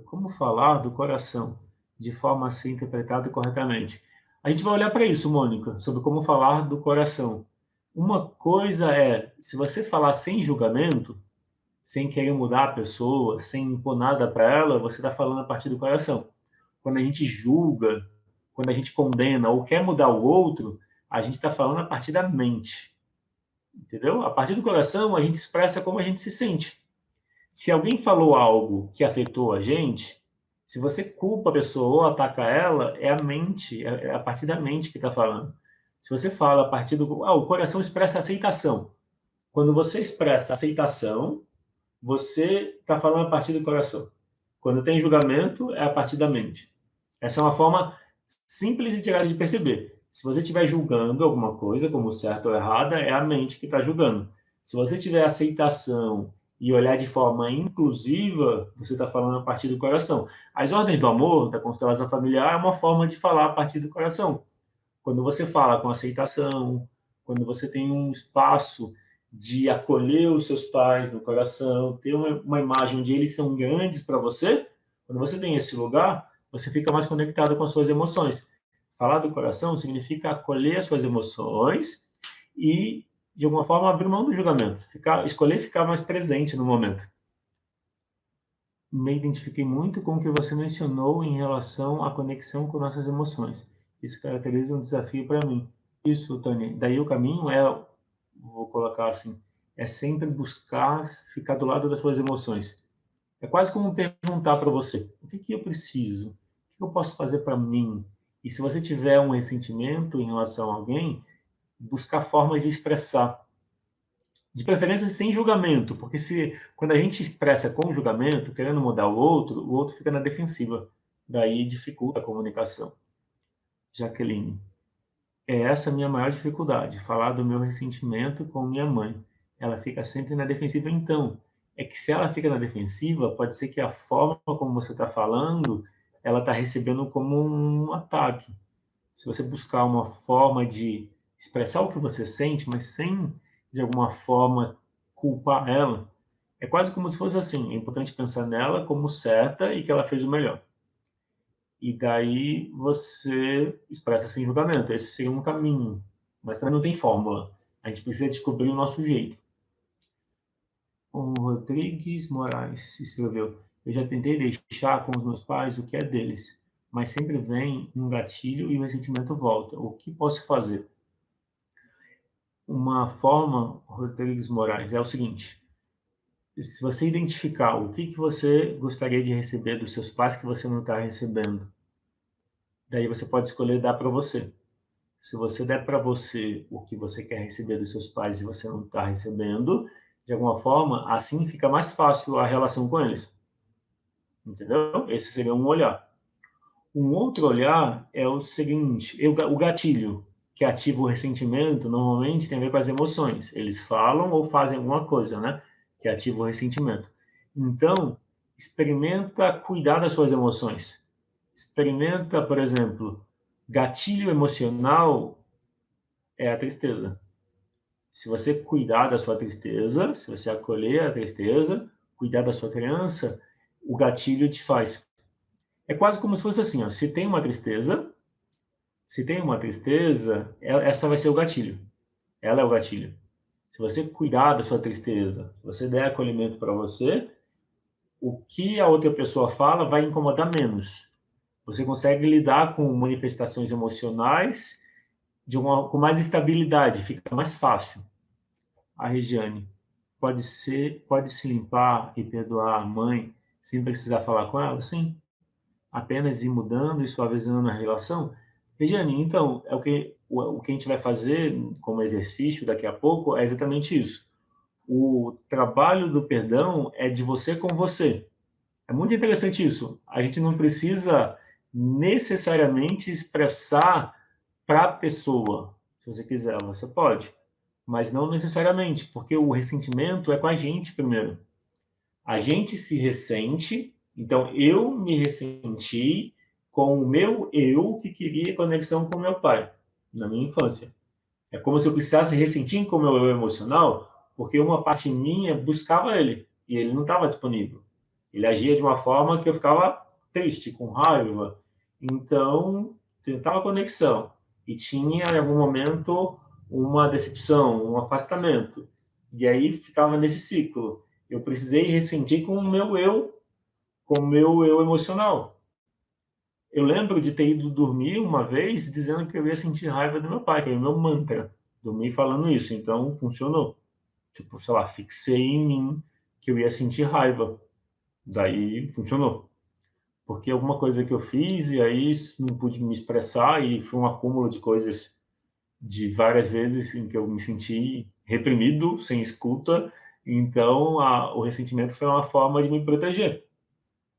como falar do coração de forma a ser interpretada corretamente. A gente vai olhar para isso, Mônica, sobre como falar do coração. Uma coisa é, se você falar sem julgamento, sem querer mudar a pessoa, sem impor nada para ela, você está falando a partir do coração. Quando a gente julga, quando a gente condena ou quer mudar o outro, a gente está falando a partir da mente, entendeu? A partir do coração, a gente expressa como a gente se sente. Se alguém falou algo que afetou a gente, se você culpa a pessoa ou ataca ela, é a mente, é a partir da mente que está falando. Se você fala a partir do... Ah, o coração expressa aceitação. Quando você expressa aceitação, você está falando a partir do coração. Quando tem julgamento, é a partir da mente. Essa é uma forma simples e direta de perceber. Se você estiver julgando alguma coisa, como certo ou errada, é a mente que está julgando. Se você tiver aceitação e olhar de forma inclusiva, você está falando a partir do coração. As ordens do amor, da constelação familiar, é uma forma de falar a partir do coração. Quando você fala com aceitação, quando você tem um espaço de acolher os seus pais no coração, ter uma imagem onde eles são grandes para você, quando você tem esse lugar, você fica mais conectado com as suas emoções. Falar do coração significa acolher as suas emoções e, de alguma forma, abrir mão do julgamento, escolher ficar mais presente no momento. Me identifiquei muito com o que você mencionou em relação à conexão com nossas emoções. Isso caracteriza um desafio para mim. Isso, Tony. Daí o caminho é, vou colocar assim, é sempre buscar ficar do lado das suas emoções. É quase como perguntar para você: o que eu preciso? O que eu posso fazer para mim? E se você tiver um ressentimento em relação a alguém, buscar formas de expressar. De preferência sem julgamento, porque quando a gente expressa com julgamento, querendo mudar o outro fica na defensiva. Daí dificulta a comunicação. Jaqueline, é essa a minha maior dificuldade, falar do meu ressentimento com minha mãe. Ela fica sempre na defensiva. Então, é que se ela fica na defensiva, pode ser que a forma como você está falando, ela está recebendo como um ataque. Se você buscar uma forma de expressar o que você sente, mas sem, de alguma forma, culpar ela, é quase como se fosse assim. É importante pensar nela como certa e que ela fez o melhor. E daí você expressa sem julgamento. Esse seria um caminho, mas também não tem fórmula. A gente precisa descobrir o nosso jeito. O Rodrigues Moraes escreveu: eu já tentei deixar com os meus pais o que é deles, mas sempre vem um gatilho e o ressentimento volta. O que posso fazer? Uma forma, Rodrigues Moraes, é o seguinte: se você identificar o que você gostaria de receber dos seus pais que você não está recebendo, daí você pode escolher dar para você. Se você der para você o que você quer receber dos seus pais e você não está recebendo, de alguma forma, assim fica mais fácil a relação com eles. Entendeu? Esse seria um olhar. Um outro olhar é o seguinte: o gatilho que ativa o ressentimento normalmente tem a ver com as emoções. Eles falam ou fazem alguma coisa, né? Que ativa o ressentimento. Então, experimenta cuidar das suas emoções. Experimenta, por exemplo, gatilho emocional é a tristeza. Se você cuidar da sua tristeza, se você acolher a tristeza, cuidar da sua criança, o gatilho te faz. É quase como se fosse assim, ó, se tem uma tristeza, essa vai ser o gatilho. Ela é o gatilho. Se você cuidar da sua tristeza, se você der acolhimento para você, o que a outra pessoa fala vai incomodar menos. Você consegue lidar com manifestações emocionais com mais estabilidade, fica mais fácil. A Regiane, pode se limpar e perdoar a mãe sem precisar falar com ela? Sim. Apenas ir mudando e suavizando a relação? Regiane, então, o que a gente vai fazer como exercício daqui a pouco é exatamente isso. O trabalho do perdão é de você com você. É muito interessante isso. A gente não precisa necessariamente expressar para a pessoa. Se você quiser, você pode. Mas não necessariamente, porque o ressentimento é com a gente primeiro. A gente se ressente, então eu me ressenti com o meu eu que queria conexão com meu pai, na minha infância. É como se eu precisasse ressentir com o meu eu emocional, porque uma parte minha buscava ele, e ele não estava disponível. Ele agia de uma forma que eu ficava triste, com raiva. Então, tentava conexão. E tinha, em algum momento, uma decepção, um afastamento. E aí ficava nesse ciclo. Eu precisei ressentir com o meu eu emocional. Eu lembro de ter ido dormir uma vez dizendo que eu ia sentir raiva do meu pai, que era o meu mantra. Dormi falando isso, então funcionou. Tipo, sei lá, fixei em mim que eu ia sentir raiva. Daí funcionou. Porque alguma coisa que eu fiz e aí não pude me expressar e foi um acúmulo de coisas de várias vezes em que eu me senti reprimido, sem escuta. Então, o ressentimento foi uma forma de me proteger.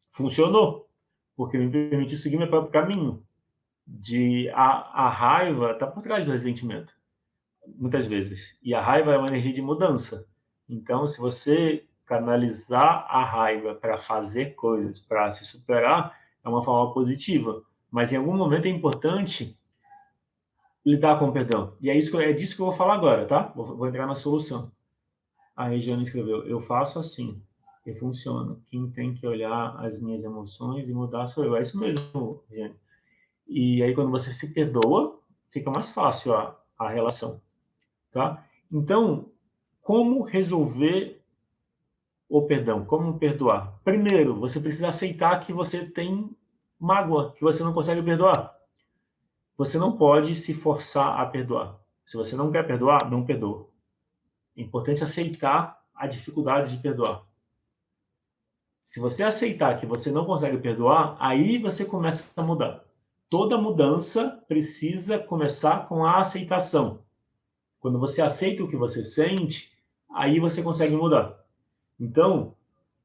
Funcionou, porque me permitiu seguir meu próprio caminho. A raiva está por trás do ressentimento, muitas vezes. E a raiva é uma energia de mudança. Então, se você canalizar a raiva para fazer coisas, para se superar, é uma forma positiva. Mas em algum momento é importante lidar com o perdão. E é disso que eu vou falar agora, tá? Vou entrar na solução. A Regiane escreveu: eu faço assim, e funciona. Quem tem que olhar as minhas emoções e mudar sou eu. É isso mesmo, Regiane. E aí, quando você se perdoa, fica mais fácil a relação, tá? Então, como resolver o perdão? Como perdoar? Primeiro, você precisa aceitar que você tem mágoa, que você não consegue perdoar. Você não pode se forçar a perdoar. Se você não quer perdoar, não perdoa. É importante aceitar a dificuldade de perdoar. Se você aceitar que você não consegue perdoar, aí você começa a mudar. Toda mudança precisa começar com a aceitação. Quando você aceita o que você sente, aí você consegue mudar. Então,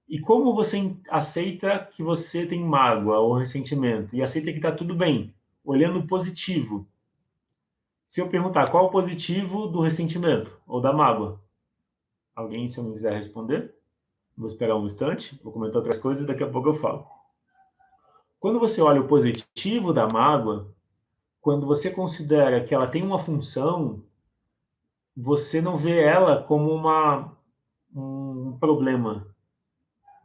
e como você aceita que você tem mágoa ou ressentimento? E aceita que está tudo bem, olhando o positivo. Se eu perguntar qual é o positivo do ressentimento ou da mágoa, alguém, se eu não quiser responder, vou esperar um instante, vou comentar outras coisas e daqui a pouco eu falo. Quando você olha o positivo da mágoa, quando você considera que ela tem uma função, você não vê ela como um problema.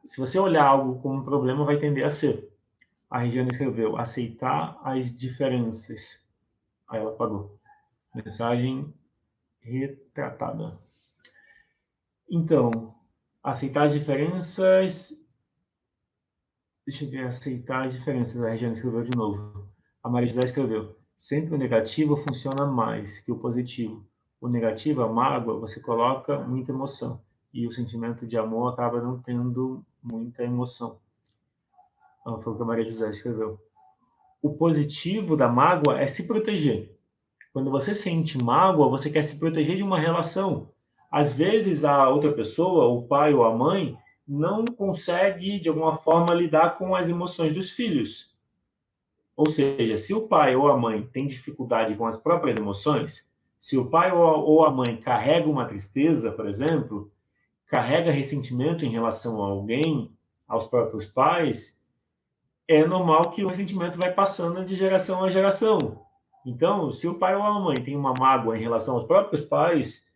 Se você olhar algo como um problema, vai tender a ser. A Regiane escreveu: aceitar as diferenças. Aí ela apagou. Mensagem retratada. Então, aceitar as diferenças. Deixa eu ver, aceitar as diferenças. A Regiane escreveu de novo. A Maria José escreveu: sempre o negativo funciona mais que o positivo. O negativo, a mágoa, você coloca muita emoção. E o sentimento de amor acaba não tendo muita emoção. Foi o que a Maria José escreveu. O positivo da mágoa é se proteger. Quando você sente mágoa, você quer se proteger de uma relação. Às vezes a outra pessoa, o pai ou a mãe, não consegue de alguma forma lidar com as emoções dos filhos. Ou seja, se o pai ou a mãe tem dificuldade com as próprias emoções, se o pai ou a mãe carrega uma tristeza, por exemplo, carrega ressentimento em relação a alguém, aos próprios pais, é normal que o ressentimento vai passando de geração a geração. Então, se o pai ou a mãe tem uma mágoa em relação aos próprios pais,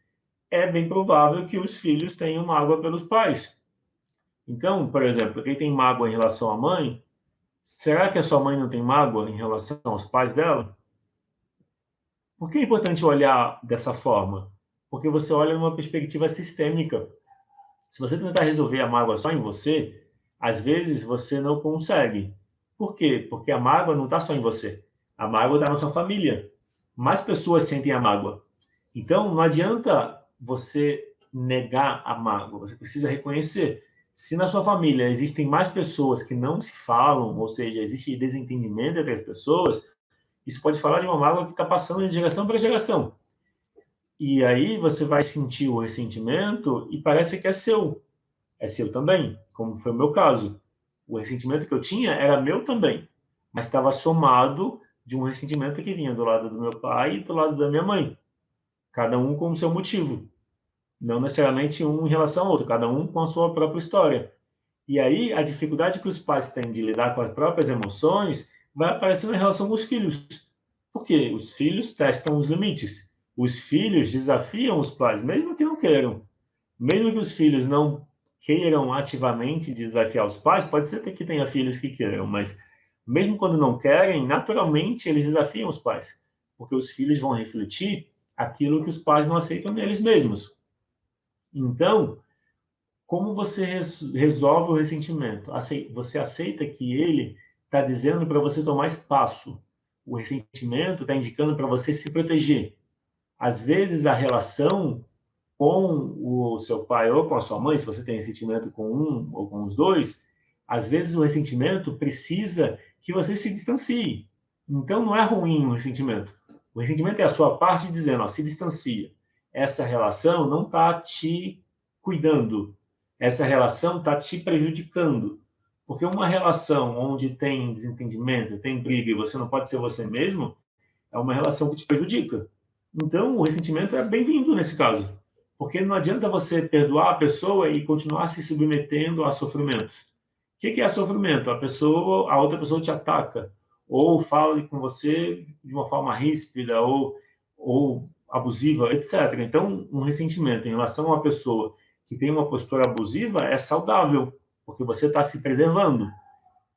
é bem provável que os filhos tenham mágoa pelos pais. Então, por exemplo, quem tem mágoa em relação à mãe, será que a sua mãe não tem mágoa em relação aos pais dela? Por que é importante olhar dessa forma? Porque você olha numa perspectiva sistêmica. Se você tentar resolver a mágoa só em você, às vezes você não consegue. Por quê? Porque a mágoa não está só em você. A mágoa está na sua família. Mais pessoas sentem a mágoa. Então, não adianta você negar a mágoa. Você precisa reconhecer. Se na sua família existem mais pessoas que não se falam, ou seja, existe desentendimento entre as pessoas, isso pode falar de uma mágoa que está passando de geração para geração. E aí você vai sentir o ressentimento e parece que é seu. É seu também, como foi o meu caso. O ressentimento que eu tinha era meu também, mas estava somado de um ressentimento que vinha do lado do meu pai e do lado da minha mãe. Cada um com o seu motivo. Não necessariamente um em relação ao outro, cada um com a sua própria história. E aí, a dificuldade que os pais têm de lidar com as próprias emoções vai aparecendo em relação com os filhos. Porque os filhos testam os limites. Os filhos desafiam os pais, mesmo que não queiram. Mesmo que os filhos não queiram ativamente desafiar os pais, pode ser que tenha filhos que queiram, mas mesmo quando não querem, naturalmente eles desafiam os pais, porque os filhos vão refletir aquilo que os pais não aceitam neles mesmos. Então, como você resolve o ressentimento? Você aceita que ele está dizendo para você tomar espaço. O ressentimento está indicando para você se proteger. Às vezes, a relação com o seu pai ou com a sua mãe, se você tem ressentimento com um ou com os dois, às vezes o ressentimento precisa que você se distancie. Então, não é ruim o ressentimento. O ressentimento é a sua parte dizendo, ó, se distancia. Essa relação não está te cuidando. Essa relação está te prejudicando. Porque uma relação onde tem desentendimento, tem briga e você não pode ser você mesmo, é uma relação que te prejudica. Então, o ressentimento é bem-vindo nesse caso. Porque não adianta você perdoar a pessoa e continuar se submetendo a sofrimento. O que é sofrimento? A outra pessoa te ataca, ou fala com você de uma forma ríspida, ou abusiva, etc. Então, um ressentimento em relação a uma pessoa que tem uma postura abusiva é saudável, porque você está se preservando.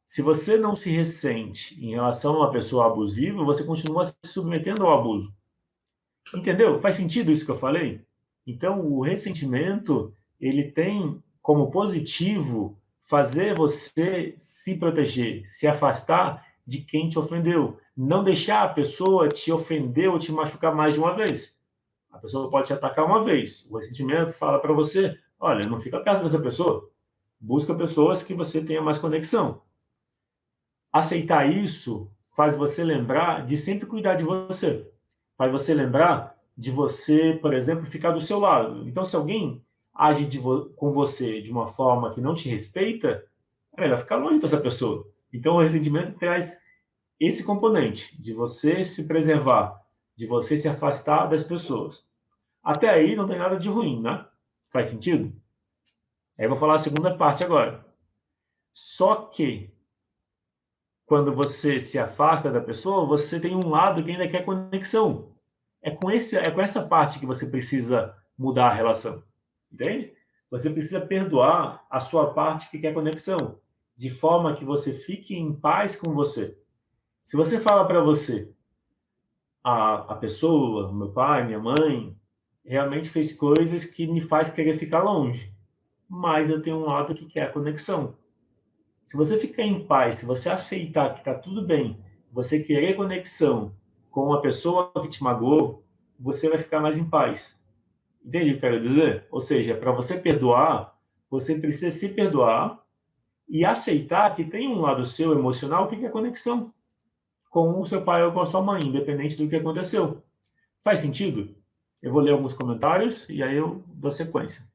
Se você não se ressente em relação a uma pessoa abusiva, você continua se submetendo ao abuso. Entendeu? Faz sentido isso que eu falei? Então, o ressentimento, ele tem como positivo fazer você se proteger, se afastar de quem te ofendeu. Não deixar a pessoa te ofender ou te machucar mais de uma vez. A pessoa pode te atacar uma vez. O ressentimento fala para você, olha, não fica perto dessa pessoa. Busca pessoas que você tenha mais conexão. Aceitar isso faz você lembrar de sempre cuidar de você. Faz você lembrar de você, por exemplo, ficar do seu lado. Então, se alguém age com você de uma forma que não te respeita, é melhor ficar longe dessa pessoa. Então, o ressentimento traz esse componente de você se preservar, de você se afastar das pessoas. Até aí não tem nada de ruim, né? Faz sentido? Aí eu vou falar a segunda parte agora. Só que quando você se afasta da pessoa, você tem um lado que ainda quer conexão. É com essa parte que você precisa mudar a relação. Entende? Você precisa perdoar a sua parte que quer conexão, de forma que você fique em paz com você. Se você fala para você, a pessoa, meu pai, minha mãe, realmente fez coisas que me faz querer ficar longe, mas eu tenho um lado que quer conexão. Se você ficar em paz, se você aceitar que está tudo bem, você querer conexão com uma pessoa que te magoou, você vai ficar mais em paz. Entende o que eu quero dizer? Ou seja, para você perdoar, você precisa se perdoar e aceitar que tem um lado seu emocional que é conexão com o seu pai ou com a sua mãe, independente do que aconteceu. Faz sentido? Eu vou ler alguns comentários e aí eu dou sequência.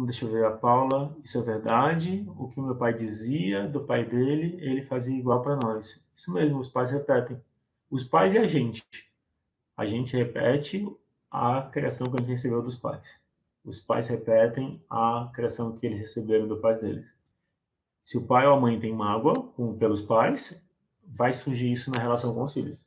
Deixa eu ver, a Paula, isso é verdade. O que meu pai dizia do pai dele, ele fazia igual para nós. Isso mesmo, os pais repetem. Os pais e a gente. A gente repete a criação que a gente recebeu dos pais. Os pais repetem a criação que eles receberam do pai deles. Se o pai ou a mãe tem mágoa pelos pais, vai surgir isso na relação com os filhos.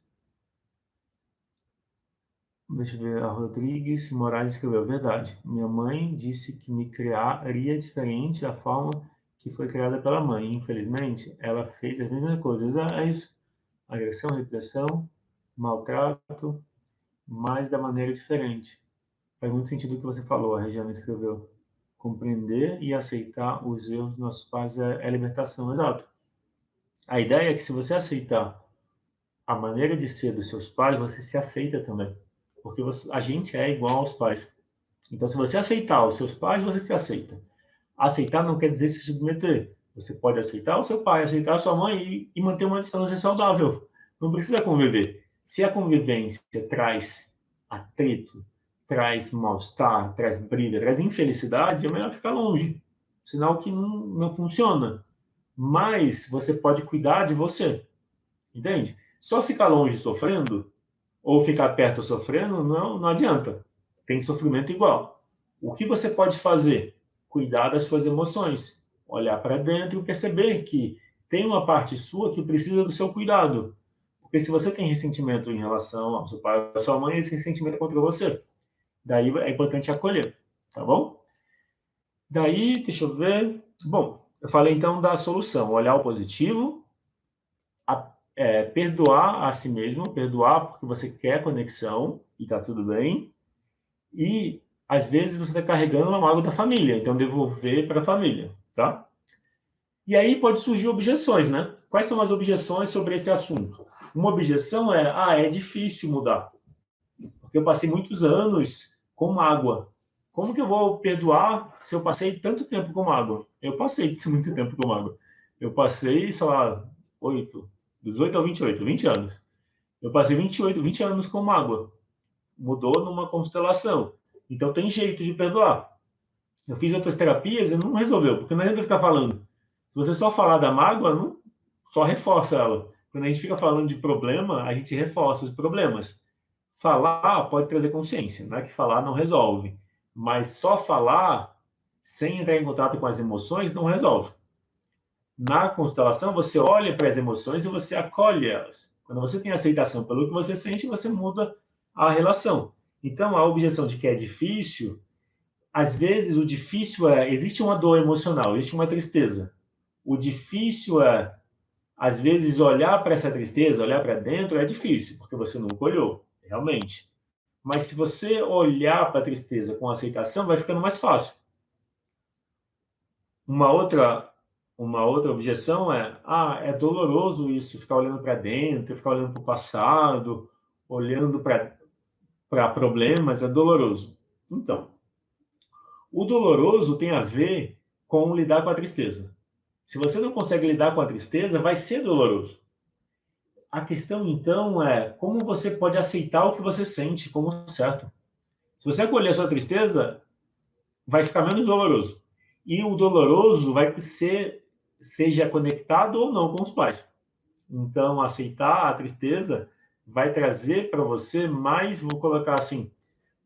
Deixa eu ver, a Rodrigues Moraes escreveu, verdade. Minha mãe disse que me criaria diferente da forma que foi criada pela mãe. Infelizmente, ela fez as mesmas coisas. É isso. Agressão, repressão, maltrato, mas da maneira diferente. Faz muito sentido o que você falou, a Regiane escreveu. Compreender e aceitar os erros dos nossos pais é libertação, exato. A ideia é que se você aceitar a maneira de ser dos seus pais, você se aceita também. Porque a gente é igual aos pais. Então, se você aceitar os seus pais, você se aceita. Aceitar não quer dizer se submeter. Você pode aceitar o seu pai, aceitar a sua mãe e manter uma distância saudável. Não precisa conviver. Se a convivência traz atrito, traz mal-estar, traz briga, traz infelicidade, é melhor ficar longe. Sinal que não funciona. Mas você pode cuidar de você. Entende? Só ficar longe sofrendo, ou ficar perto sofrendo, não adianta. Tem sofrimento igual. O que você pode fazer? Cuidar das suas emoções. Olhar para dentro e perceber que tem uma parte sua que precisa do seu cuidado. Porque se você tem ressentimento em relação ao seu pai ou à sua mãe, esse ressentimento é contra você. Daí é importante acolher, tá bom? Daí, deixa eu ver. Bom, eu falei então da solução, olhar o positivo, perdoar a si mesmo, perdoar porque você quer conexão e tá tudo bem. E às vezes você está carregando uma mágoa da família, então devolver para a família, tá? E aí pode surgir objeções, né? Quais são as objeções sobre esse assunto? Uma objeção é, é difícil mudar, porque eu passei muitos anos com mágoa. Como que eu vou perdoar se eu passei tanto tempo com mágoa? Eu passei muito tempo com mágoa. Eu passei, sei lá, 8, dos 8 ao 28, 20 anos. Eu passei 20 anos com mágoa. Mudou numa constelação. Então tem jeito de perdoar. Eu fiz outras terapias e não resolveu, porque não adianta ficar falando. Se você só falar da mágoa, não, só reforça ela. Quando a gente fica falando de problema, a gente reforça os problemas. Falar pode trazer consciência, não é que falar não resolve. Mas só falar, sem entrar em contato com as emoções, não resolve. Na constelação, você olha para as emoções e você acolhe elas. Quando você tem aceitação pelo que você sente, você muda a relação. Então, a objeção de que é difícil, às vezes o difícil existe uma dor emocional, existe uma tristeza. O difícil às vezes, olhar para essa tristeza, olhar para dentro é difícil, porque você nunca olhou, realmente. Mas se você olhar para a tristeza com aceitação, vai ficando mais fácil. Uma outra, uma outra objeção é doloroso isso, ficar olhando para dentro, ficar olhando para o passado, olhando para problemas, é doloroso. Então, o doloroso tem a ver com lidar com a tristeza. Se você não consegue lidar com a tristeza, vai ser doloroso. A questão, então, é como você pode aceitar o que você sente como certo. Se você acolher a sua tristeza, vai ficar menos doloroso. E o doloroso vai ser, seja conectado ou não com os pais. Então, aceitar a tristeza vai trazer para você mais, vou colocar assim,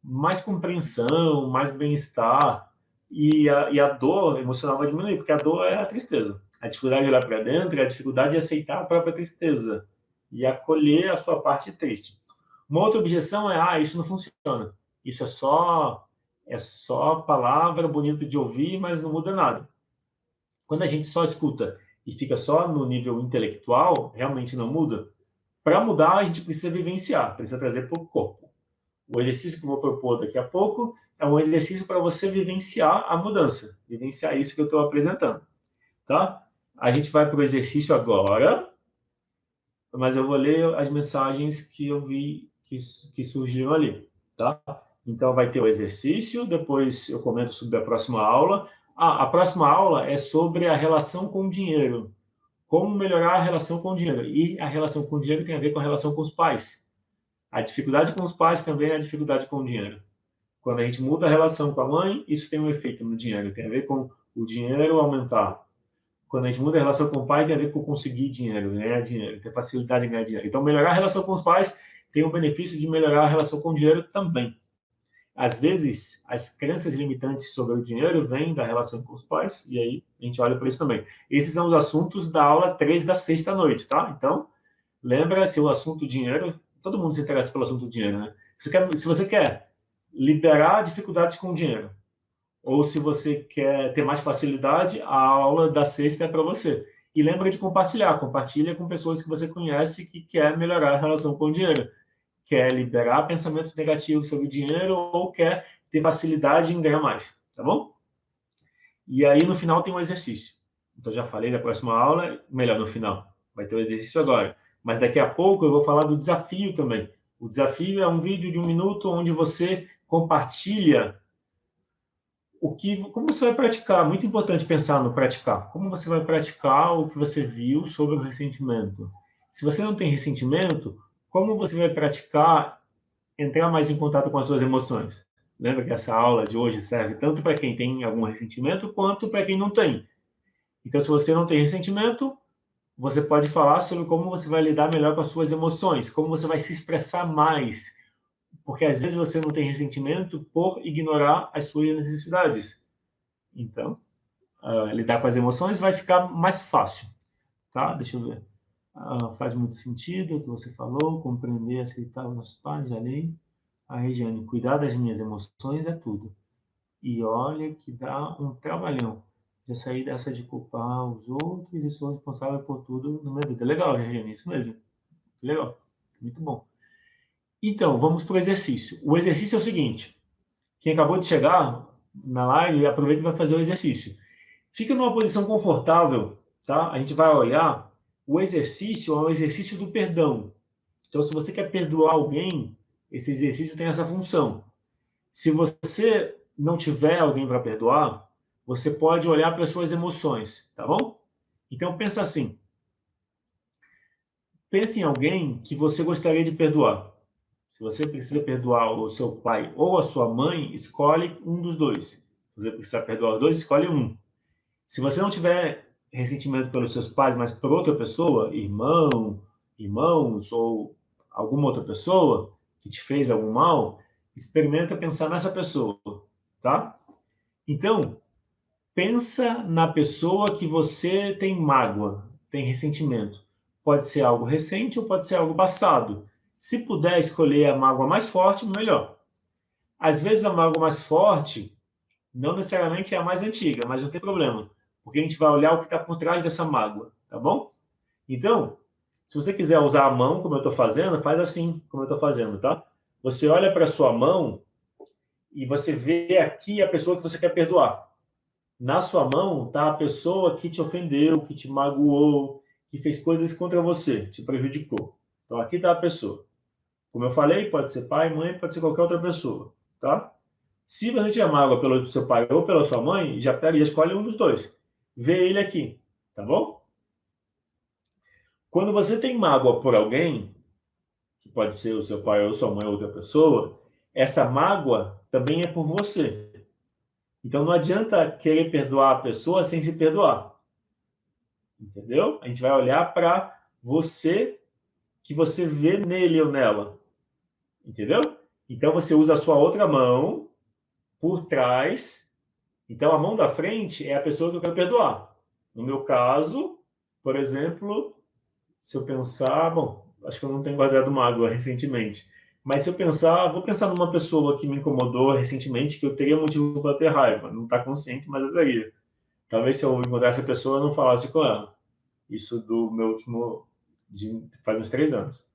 mais compreensão, mais bem-estar, e a dor emocional vai diminuir, porque a dor é a tristeza. A dificuldade de olhar para dentro é a dificuldade de aceitar a própria tristeza e acolher a sua parte triste. Uma outra objeção isso não funciona. Isso é só palavra bonita de ouvir, mas não muda nada. Quando a gente só escuta e fica só no nível intelectual, realmente não muda. Para mudar, a gente precisa vivenciar, precisa trazer para o corpo. O exercício que eu vou propor daqui a pouco é um exercício para você vivenciar a mudança, vivenciar isso que eu estou apresentando, tá? A gente vai para o exercício agora, mas eu vou ler as mensagens que eu vi que surgiram ali, tá? Então vai ter o exercício, depois eu comento sobre a próxima aula. A próxima aula é sobre a relação com o dinheiro. Como melhorar a relação com o dinheiro. E a relação com o dinheiro tem a ver com a relação com os pais. A dificuldade com os pais também é a dificuldade com o dinheiro. Quando a gente muda a relação com a mãe, isso tem um efeito no dinheiro, tem a ver com o dinheiro aumentar. Quando a gente muda a relação com o pai, tem a ver com conseguir dinheiro, ganhar dinheiro, ter facilidade de ganhar dinheiro. Então, melhorar a relação com os pais tem o benefício de melhorar a relação com o dinheiro também. Às vezes, as crenças limitantes sobre o dinheiro vêm da relação com os pais, e aí a gente olha para isso também. Esses são os assuntos da aula 3 da sexta-noite, tá? Então, lembra se o assunto dinheiro, todo mundo se interessa pelo assunto dinheiro, né? Se você quer liberar dificuldades com o dinheiro, ou se você quer ter mais facilidade, a aula da sexta é para você. E lembra de compartilhar. Compartilha com pessoas que você conhece que quer melhorar a relação com o dinheiro. Quer liberar pensamentos negativos sobre o dinheiro ou quer ter facilidade em ganhar mais. Tá bom? E aí, no final, tem um exercício. Então, já falei da próxima aula, melhor no final. Vai ter o exercício agora. Mas daqui a pouco eu vou falar do desafio também. O desafio é um vídeo de 1 minuto onde você compartilha como você vai praticar. Muito importante pensar no praticar. Como você vai praticar o que você viu sobre o ressentimento? Se você não tem ressentimento, como você vai praticar entrar mais em contato com as suas emoções? Lembra que essa aula de hoje serve tanto para quem tem algum ressentimento quanto para quem não tem. Então, se você não tem ressentimento, você pode falar sobre como você vai lidar melhor com as suas emoções, como você vai se expressar mais, porque às vezes você não tem ressentimento por ignorar as suas necessidades. Então, lidar com as emoções vai ficar mais fácil, tá? Deixa eu ver. Faz muito sentido o que você falou, compreender, aceitar os nossos pais, já li. A Regiane, cuidar das minhas emoções é tudo. E olha que dá um trabalhão. Já sair dessa de culpar os outros e sou responsável por tudo na minha vida. Legal, Regiane, isso mesmo. Legal, muito bom. Então, vamos para o exercício. O exercício é o seguinte: quem acabou de chegar na live, aproveita e vai fazer o exercício. Fica numa posição confortável, tá? A gente vai olhar. O exercício é o exercício do perdão. Então, se você quer perdoar alguém, esse exercício tem essa função. Se você não tiver alguém para perdoar, você pode olhar para as suas emoções, tá bom? Então, pensa assim. Pense em alguém que você gostaria de perdoar. Se você precisa perdoar o seu pai ou a sua mãe, escolhe um dos dois. Se você precisa perdoar os dois, escolhe um. Se você não tiver ressentimento pelos seus pais, mas por outra pessoa, irmão, irmãos ou alguma outra pessoa que te fez algum mal, experimenta pensar nessa pessoa, tá? Então, pensa na pessoa que você tem mágoa, tem ressentimento. Pode ser algo recente ou pode ser algo passado. Se puder escolher a mágoa mais forte, melhor. Às vezes a mágoa mais forte não necessariamente é a mais antiga, mas não tem problema, porque a gente vai olhar o que está por trás dessa mágoa, tá bom? Então, se você quiser usar a mão, como eu estou fazendo, faz assim, como eu estou fazendo, tá? Você olha para a sua mão e você vê aqui a pessoa que você quer perdoar. Na sua mão está a pessoa que te ofendeu, que te magoou, que fez coisas contra você, te prejudicou. Então aqui está a pessoa. Como eu falei, pode ser pai, mãe, pode ser qualquer outra pessoa, tá? Se você tiver mágoa pelo seu pai ou pela sua mãe, já pega e escolhe um dos dois. Vê ele aqui, tá bom? Quando você tem mágoa por alguém, que pode ser o seu pai ou sua mãe ou outra pessoa, essa mágoa também é por você. Então não adianta querer perdoar a pessoa sem se perdoar. Entendeu? A gente vai olhar para você, que você vê nele ou nela. Entendeu? Então você usa a sua outra mão por trás. Então a mão da frente é a pessoa que eu quero perdoar. No meu caso, por exemplo, se eu pensar, bom, acho que eu não tenho guardado mágoa recentemente. Mas se eu pensar, vou pensar numa pessoa que me incomodou recentemente, que eu teria motivo para ter raiva. Não está consciente, mas eu teria. Talvez se eu encontrasse a pessoa, eu não falasse com ela. Isso do meu último, faz uns 3 anos.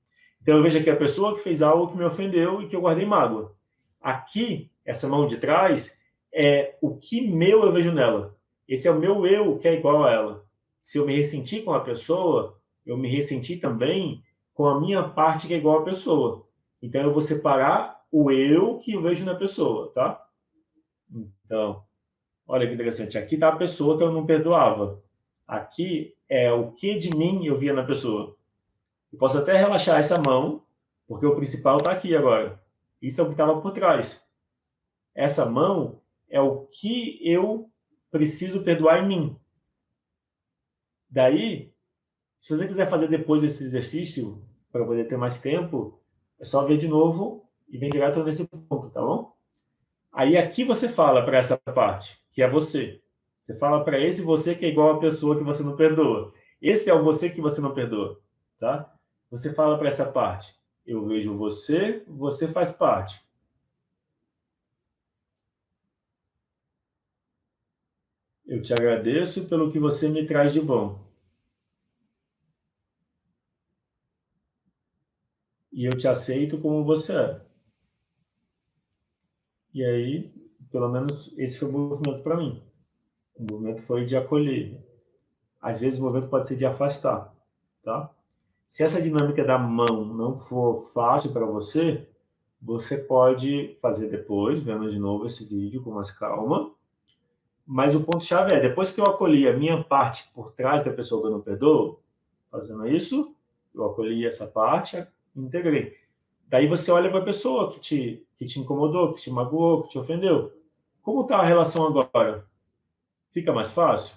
Então eu vejo aqui a pessoa que fez algo que me ofendeu e que eu guardei mágoa. Aqui, essa mão de trás, é o que meu eu vejo nela. Esse é o meu eu que é igual a ela. Se eu me ressenti com a pessoa, eu me ressenti também com a minha parte que é igual à pessoa. Então eu vou separar o eu que eu vejo na pessoa, tá? Então, olha que interessante. Aqui está a pessoa que eu não perdoava. Aqui é o que de mim eu via na pessoa. Eu posso até relaxar essa mão, porque o principal está aqui agora. Isso é o que estava por trás. Essa mão é o que eu preciso perdoar em mim. Daí, se você quiser fazer depois desse exercício, para poder ter mais tempo, é só ver de novo e vem direto nesse ponto, tá bom? Aí aqui você fala para essa parte, que é você. Você fala para esse você que é igual a pessoa que você não perdoa. Esse é o você que você não perdoa, tá? Você fala para essa parte. Eu vejo você, você faz parte. Eu te agradeço pelo que você me traz de bom. E eu te aceito como você é. E aí, pelo menos, esse foi o movimento para mim. O movimento foi de acolher. Às vezes o movimento pode ser de afastar, tá? Se essa dinâmica da mão não for fácil para você, você pode fazer depois, vendo de novo esse vídeo com mais calma. Mas o ponto-chave é, depois que eu acolhi a minha parte por trás da pessoa que eu não perdoo, fazendo isso, eu acolhi essa parte e integrei. Daí você olha para a pessoa que te incomodou, que te magoou, que te ofendeu. Como está a relação agora? Fica mais fácil?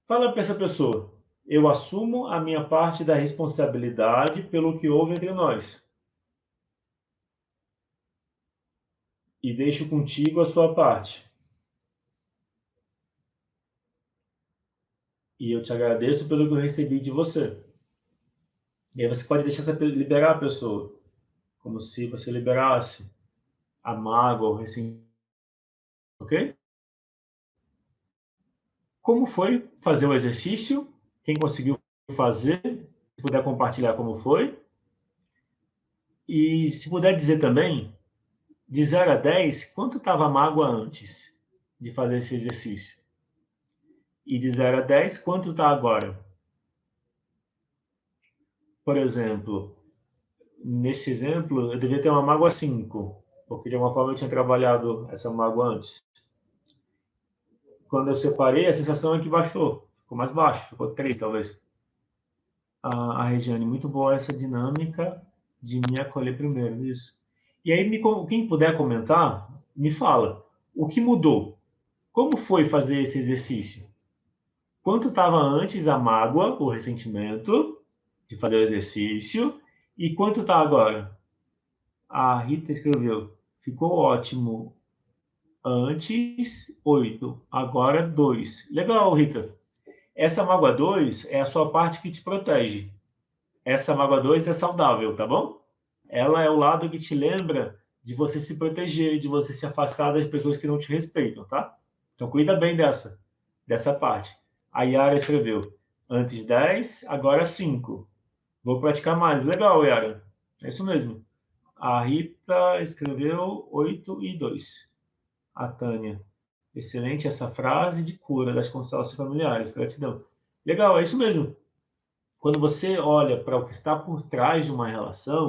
Fala para essa pessoa. Eu assumo a minha parte da responsabilidade pelo que houve entre nós. E deixo contigo a sua parte. E eu te agradeço pelo que eu recebi de você. E aí você pode deixar liberar a pessoa, como se você liberasse. a mágoa, o ressentimento, ok? Como foi fazer o exercício? Quem conseguiu fazer, se puder compartilhar como foi. E se puder dizer também, de 0 a 10, quanto estava a mágoa antes de fazer esse exercício? E de 0 a 10, quanto está agora? Por exemplo, nesse exemplo, eu devia ter uma mágoa 5, porque de alguma forma eu tinha trabalhado essa mágoa antes. Quando eu separei, a sensação é que baixou, ficou mais baixo, ficou 3 talvez. A Regiane, muito boa essa dinâmica de me acolher primeiro, isso. E aí, quem puder comentar, me fala, o que mudou? Como foi fazer esse exercício? Quanto estava antes a mágoa, o ressentimento de fazer o exercício, e quanto está agora? A Rita escreveu, ficou ótimo antes 8, agora 2. Legal, Rita. Essa mágoa 2 é a sua parte que te protege. Essa mágoa 2 é saudável, tá bom? Ela é o lado que te lembra de você se proteger, de você se afastar das pessoas que não te respeitam, tá? Então cuida bem dessa parte. A Yara escreveu, antes 10, agora 5. Vou praticar mais. Legal, Yara. É isso mesmo. A Rita escreveu 8 e 2. A Tânia, excelente essa frase de cura das constelações familiares. Gratidão. Legal, é isso mesmo. Quando você olha para o que está por trás de uma relação,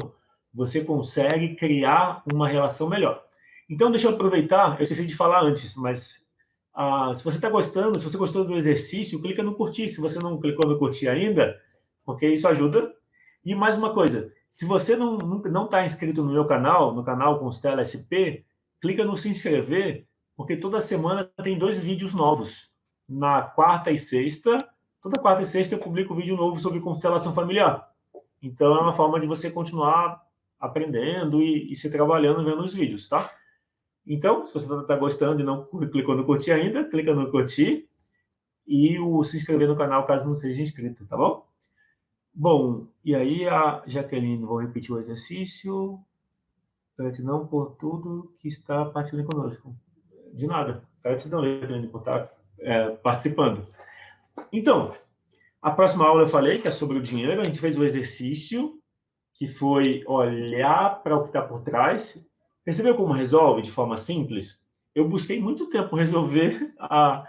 você consegue criar uma relação melhor. Então, deixa eu aproveitar, eu esqueci de falar antes, mas se você está gostando, se você gostou do exercício, clica no curtir. Se você não clicou no curtir ainda, porque isso ajuda. E mais uma coisa, se você não está inscrito no meu canal, no canal Constela SP, clica no se inscrever, porque toda semana tem 2 vídeos novos. Na quarta e sexta, toda quarta e sexta eu publico um vídeo novo sobre constelação familiar. Então é uma forma de você continuar aprendendo e se trabalhando vendo os vídeos, tá? Então, se você está gostando e não clicou no curtir ainda, clica no curtir e se inscrever no canal caso não seja inscrito, tá bom? Bom, e aí a Jaqueline, vou repetir o exercício. Gratidão por tudo que está participando conosco. De nada. Gratidão, Jaqueline, por estar participando. Então, a próxima aula eu falei que é sobre o dinheiro. A gente fez o exercício, que foi olhar para o que está por trás. Percebeu como resolve de forma simples? Eu busquei muito tempo resolver a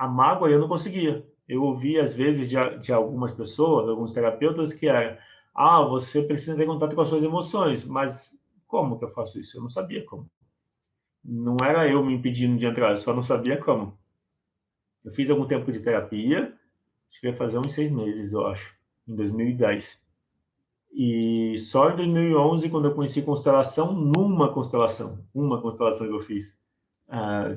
mágoa e eu não conseguia. Eu ouvi, às vezes, de algumas pessoas, alguns terapeutas, que era você precisa ter contato com as suas emoções. Mas como que eu faço isso? Eu não sabia como. Não era eu me impedindo de entrar, eu só não sabia como. Eu fiz algum tempo de terapia, acho que ia fazer uns 6 meses, eu acho, em 2010. E só em 2011, quando eu conheci constelação, uma constelação que eu fiz,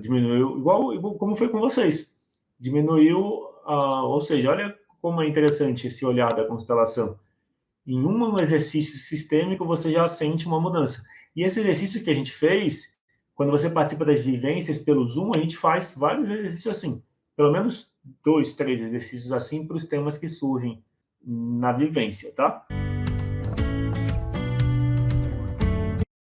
diminuiu, igual como foi com vocês, diminuiu, ou seja, olha como é interessante esse olhar da constelação. Em um exercício sistêmico, você já sente uma mudança. E esse exercício que a gente fez, quando você participa das vivências pelo Zoom, a gente faz vários exercícios assim. Pelo menos 2, 3 exercícios assim para os temas que surgem na vivência, tá?